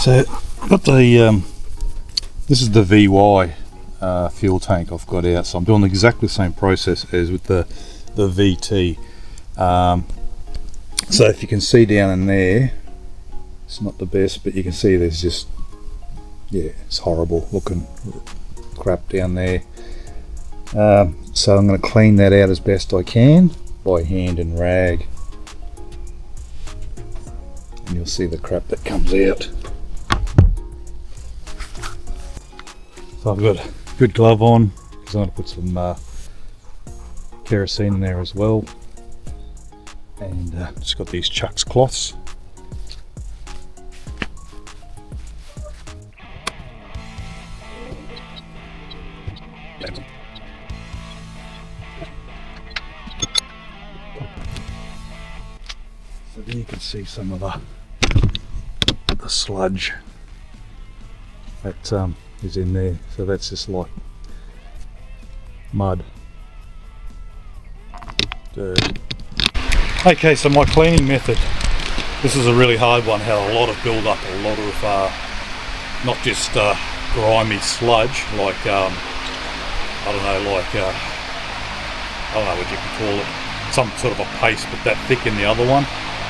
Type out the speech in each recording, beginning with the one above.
So got the this is the VY fuel tank I've got out, so I'm doing exactly the same process as with the VT. So if you can see down in there, it's not the best, but you can see there's just, yeah, it's horrible looking crap down there. So I'm going to clean that out as best I can by hand and rag, and you'll see the crap that comes out. So I've got a good glove on because I'm going to put some kerosene in there as well, and just got these Chucks cloths. So there you can see some of the sludge that is in there. So that's just like mud, dirt. Okay, so my cleaning method. This is a really hard one. Had a lot of build up, a lot of not just grimy sludge, like I don't know what you could call it, some sort of a paste, but that thick in the other one.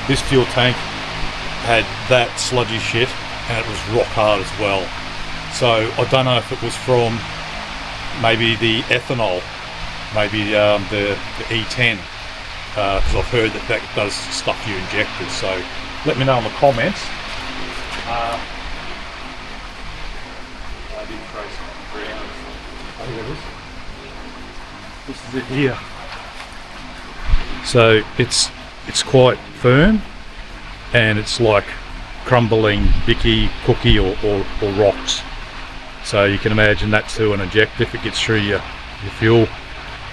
This fuel tank had that sludgy shit, and it was rock hard as well. So I don't know if it was from maybe the ethanol, maybe the E10, because I've heard that does stuff you injected. So let me know in the comments. I did throw some on the ground. Oh, there it is. This is it here. So it's quite firm, and it's like crumbling bicky, cookie or rocks. So you can imagine that to an injector if it gets through your fuel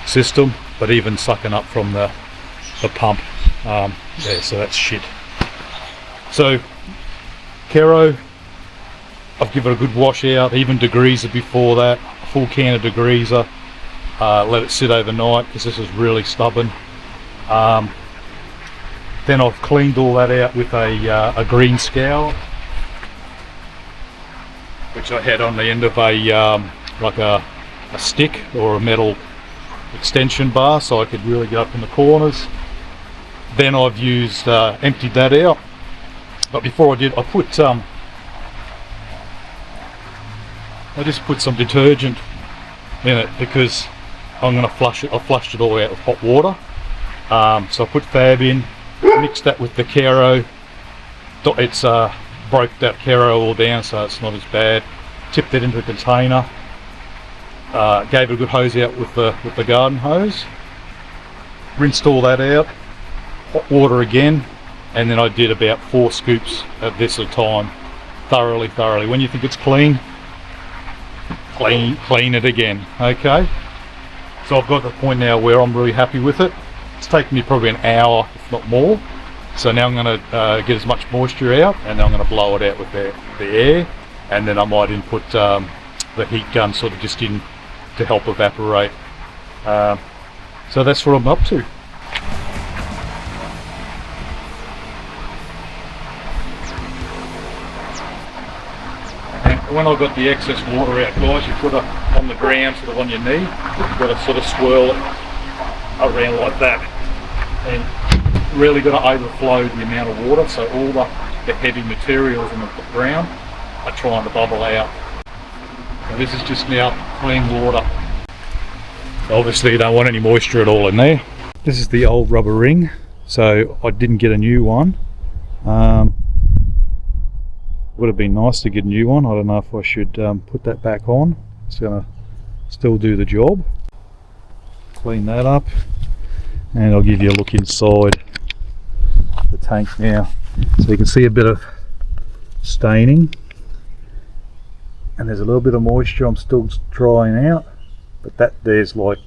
system, but even sucking up from the pump, yeah, so that's shit. So Kero, I've given it a good wash out, even degreaser before that, a full can of degreaser, let it sit overnight because this is really stubborn. Then I've cleaned all that out with a green scour, which I had on the end of like a stick or a metal extension bar, so I could really get up in the corners. Then I've used emptied that out, but before I did, I just put some detergent in it because I'm going to flush it. I flushed it all out with hot water. So I put Fab in, mixed that with the Kero. It's broke that Kero all down, so it's not as bad. Tipped it into a container. Gave it a good hose out with the garden hose. Rinsed all that out. Hot water again, and then I did about 4 scoops of this at a time, thoroughly. When you think it's clean it again. Okay. So I've got to the point now where I'm really happy with it. It's taken me probably an hour, if not more. So now I'm going to get as much moisture out, and then I'm going to blow it out with the air, and then I might input the heat gun sort of just in to help evaporate. So that's what I'm up to. And when I've got the excess water out, guys, you put it on the ground, sort of on your knee. You've got to sort of swirl it around like that, and really got to overflow the amount of water, so all the heavy materials in the ground are trying to bubble out. So this is just now clean water. Obviously you don't want any moisture at all in there. This is the old rubber ring, so I didn't get a new one. Would have been nice to get a new one. I don't know if I should put that back on. It's gonna still do the job. Clean that up, and I'll give you a look inside the tank now. So you can see a bit of staining, and there's a little bit of moisture I'm still drying out, but there's like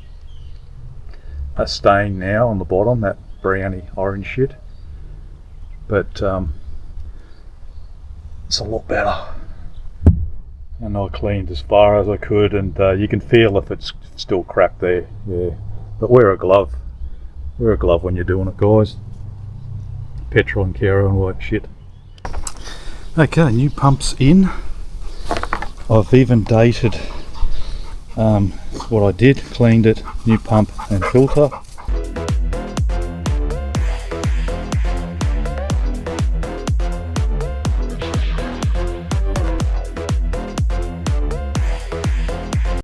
a stain now on the bottom, that browny orange shit, but it's a lot better, and I cleaned as far as I could, and you can feel if it's still crap there. Yeah, but wear a glove when you're doing it, guys. Petrol and Kero and all that shit. Okay, new pump's in. I've even dated what I did, cleaned it, new pump and filter.